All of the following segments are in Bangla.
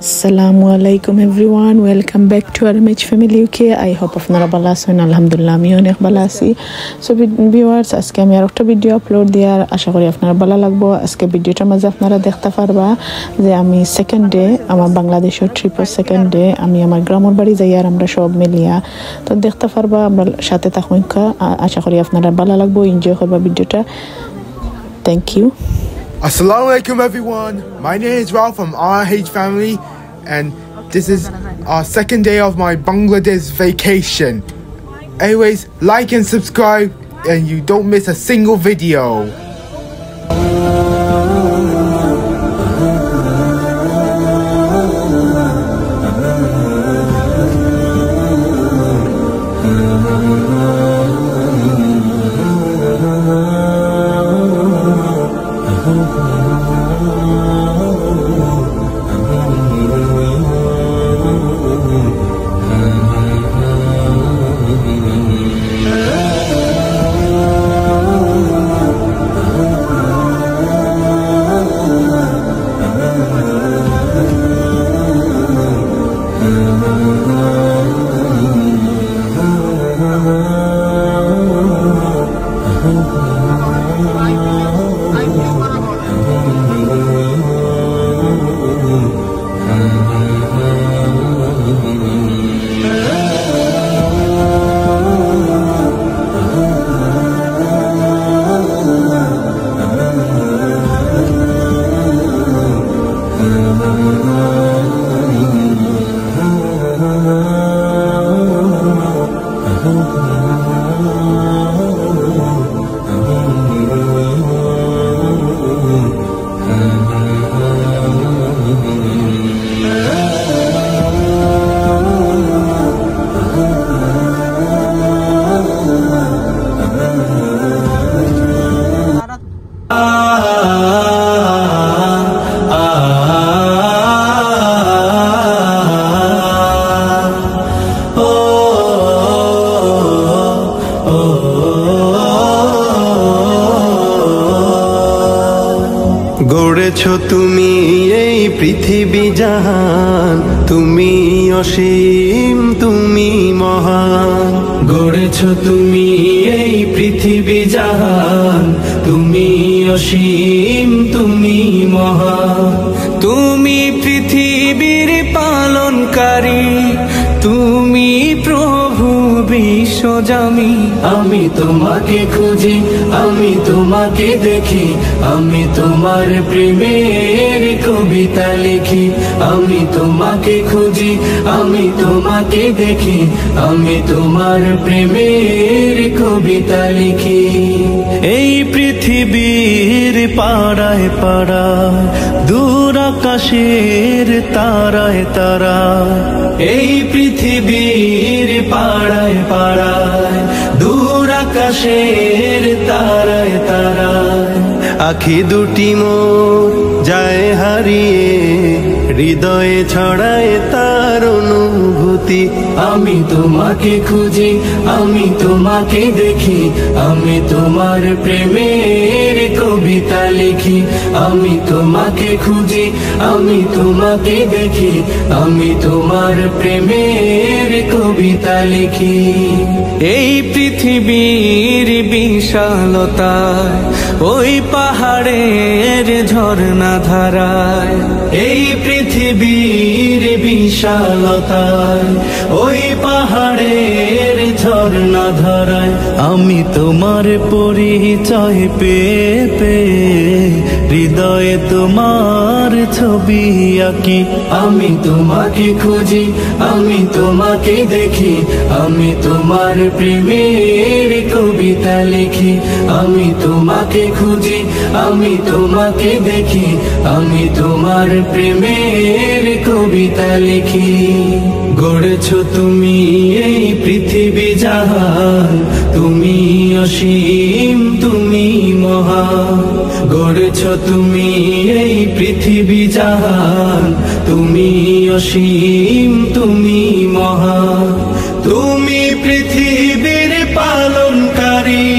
Assalamualaikum everyone, welcome back to RMH Family UK. I hope আপনারা ভালো আছেন। আলহামদুলিল্লাহ আমি অনেক ভালো আছি। সো ভিউয়ার্স, আজকে আমি আরেকটা ভিডিও আপলোড দিয়ার আশা করি আপনারা ভালো লাগবে। আজকে ভিডিওটার মাঝে আপনারা দেখতে পারবা যে আমি সেকেন্ড ডে আমার বাংলাদেশের ট্রিপের সেকেন্ড ডে আমি আমার গ্রামের বাড়ি যাই আর আমরা সব মিলিয়া তো দেখতে পারবা। আমরা সাথে থাকুন, আশা করি আপনারা ভালো লাগবে, এনজয় করবা ভিডিওটা। Thank you. Assalamu alaikum everyone, my name is Ralph from RH Family and this is our second day of my Bangladesh vacation. Anyways, like and subscribe and you don't miss a single video. গড়েছো তুমি এই পৃথিবী জাহান, তুমি অসীম তুমি মহান। গড়েছো তুমি এই পৃথিবী জাহান, তুমি অসীম তুমি মহান। তুমি পৃথিবীর পালনকারী, তুমি প্রভু বিশ্বজামি। আমি তোমাকে খুঁজি, আমি তোমাকে দেখি, আমি তোমার প্রেমের কবিতা লিখি। আমি তোমাকে খুঁজি, আমি তোমাকে দেখি, আমি তোমার প্রেমের কবিতা লিখি। এই পৃথিবীর পাড়ায় পাড়ায়, দূর আকাশের তারায় তারায়, এই পৃথিবীর পাড়ায় পাড়ায়, দূর আকাশের তারায় তারায়, আখি দুটি মোর যায় হারিয়ে, হৃদয়ে ছড়ায় তার অনুভূতি। আমি তোমাকে খুঁজি, আমি তোমাকে দেখি, আমি তোমার প্রেমের কবিতা লিখি। আমি তোমাকে খুঁজি, আমি তোমাকে দেখি, আমি তোমার প্রেমের কবিতা লিখি। এই পৃথিবীর বিশালতায়, ওই পাহাড়ের ঝর্ণা ধারায়, এই পৃথিবীর বিশালতায়, ওই পাহাড়ের ঝর্ণা ধারায়, আমি তোমার পরিচয় পেয়ে পেয়ে হৃদয়ে তোমার ছবি আঁকি। আমি তোমাকে খুঁজি, আমি তোমাকে দেখি, আমি তোমার প্রেমের কবিতা লিখি। আমি তোমাকে খুঁজি, আমি তোমাকে দেখি, আমি তোমার প্রেমের কবিতা লিখি। গড়েছো তুমি এই পৃথিবী জাহান, তুমি অসীম তুমি মহান। গড়েছো তুমি এই পৃথিবী জাহান, তুমি অসীম তুমি মহান। তুমি পৃথিবীর পালনকারী,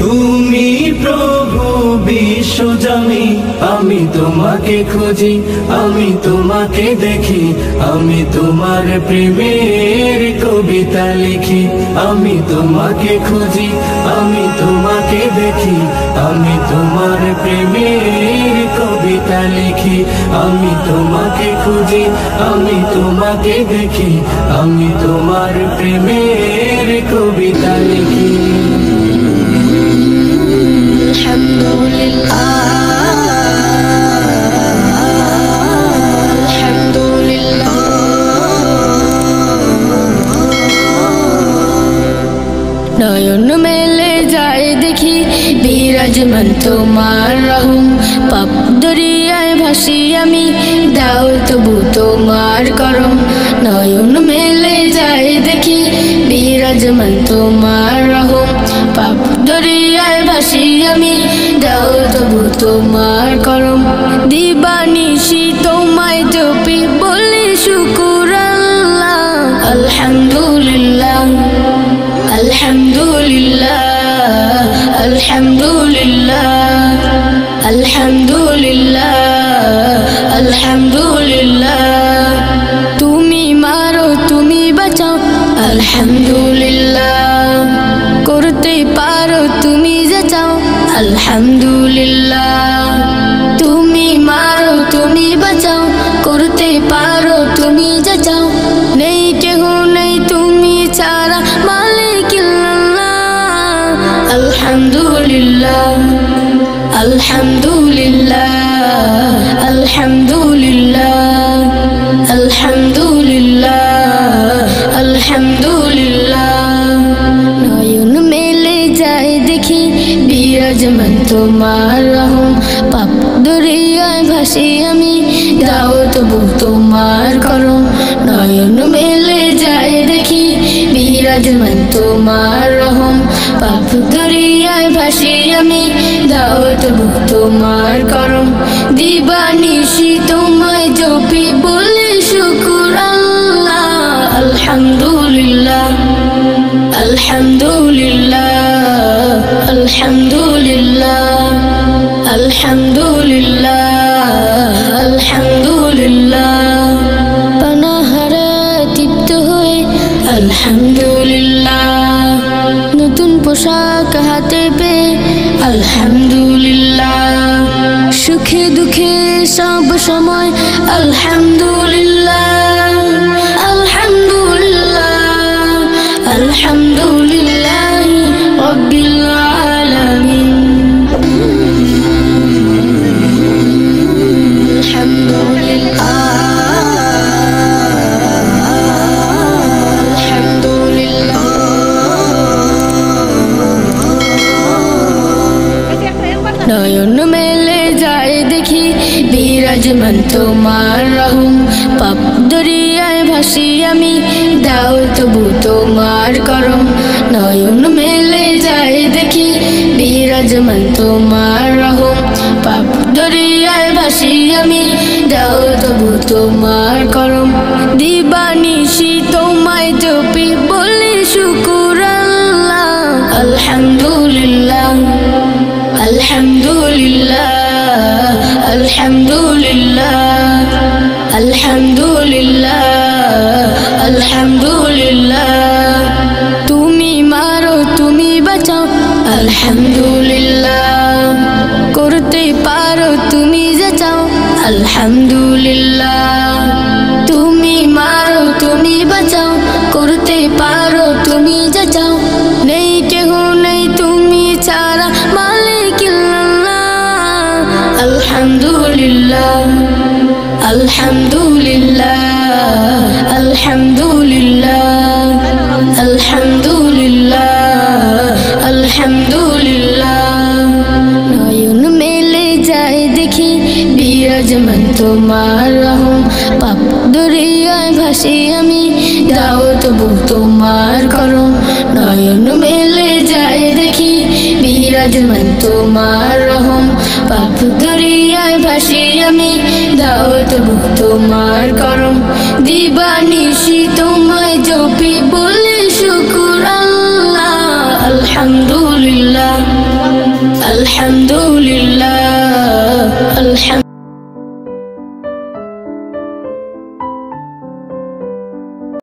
তুমি প্রভু বিশ্ব সোজামি আমি তোমাকে খুঁজি আমি তোমাকে দেখি আমি তোমার প্রেমের কবিতা লিখি আমি তোমাকে খুঁজি আমি তোমাকে দেখি আমি তোমার প্রেমের কবিতা লিখি আমি তোমাকে খুঁজি আমি তোমাকে দেখি আমি তোমার প্রেমের কবিতা লিখি নয়ন মেলে যায় দেখি বিরাজমান তোমার রহম পাপ দরিয়ায় ভাসি আমি দাও তবু তোমার করম নয়ন মেলে যায় দেখি বিরাজমান তোমার রহম পাপ দরিয়ায় ভাসি আমি দাও তবু তোমার করম দিবানিশি তোমায় জপি বলি শুকুর আল্লাহ আলহামদুলিল্লাহ আলহামদুলিল্লাহ আলহামদুলিল্লাহ আলহামদুলিল্লাহ আলহামদুলিল্লাহ তুমি মারো তুমি বাঁচাও আলহামদুলিল্লাহ করতে পারো তুমি যা চাও আলহামদুলিল্লাহ তুমি মারো তুমি বাঁচাও করতে পারো তুমি যা চাও নেই কেহ নেই তুমি ছাড়া আলহামদুলিল্লাহ আলহামদুলিল্লাহ আলহামদুলিল্লাহ আলহামদুলিল্লাহ আলহামদুলিল্লাহ নয়ন মেলে যায় দেখি বিরাজমান তোমার রহম পাপ দরিয়ায় ভাসি আমি দাও তবু তোমার করম নয়ন মেলে যায় দেখি বিরাজমান তোমার রহম পাপ দরিয়ায় ভাসি আমি দাও তবু তোমার করম দিবানিশি তোমায় জপি বলি শুকুর আল্লাহ আলহামদুলিল্লাহ আলহামদুলিল্লাহ আলহামদুলিল্লাহ আলহামদুলিল্লাহ আলহামদুলিল্লাহ পানাহারে তৃপ্ত হয়ে আলহামদুলিল্লাহ নতুন পোশাক হাতে পেয়ে আলহামদুলিল্লাহ সুখে দুঃখে সব সময় আলহামদুলিল্লাহ আলহামদুলিল্লাহ আলহামদুলিল্লাহ রাব্বিল আলামিন নয়ন মেলে যায় দেখি বিরাজমান তোমার রহম পাপ দরিয়ায় ভাসি আমি দাও তবু তোমার করম নয়ন মেলে যায় দেখি বিরাজমান তোমার রহম পাপ দরিয়ায় ভাসি আমি দাও তবু তোমার করম দিবানিশি তোমায় জপি বলি শুকুর আল্লাহ আলহামদুলিল্লাহ আলহামদুলিল্লাহ আলহামদুলিল্লাহ আলহামদুলিল্লাহ আলহামদুলিল্লাহ তুমি মারো তুমি বাঁচাও আলহামদুলিল্লাহ করতে পারো তুমি যা চাও আলহামদুলিল্লাহ তুমি মারো তুমি বাঁচাও করতে পারো তুমি যা চাও নেই কেহ নেই তুমি ছাড়া আলহামদুলিল্লাহ আলহামদুলিল্লাহ আলহামদুলিল্লাহ আলহামদুলিল্লাহ আলহামদুলিল্লাহ নয়ন মেলে যায় দেখি বিরাজমান তোমার রহম পাপ দরিয়ায় ভাসি আমি দাও তবু তোমার করম নয়ন মেলে যায় দেখি বিরাজমান তোমার রহম পাপ দরিয়ায় ভাসি আমি দাও তবু তোমার করম দিবানিশি তোমায় জপি বলি শুকুর আল্লাহ আলহামদুলিল্লাহ আলহামদুলিল্লাহ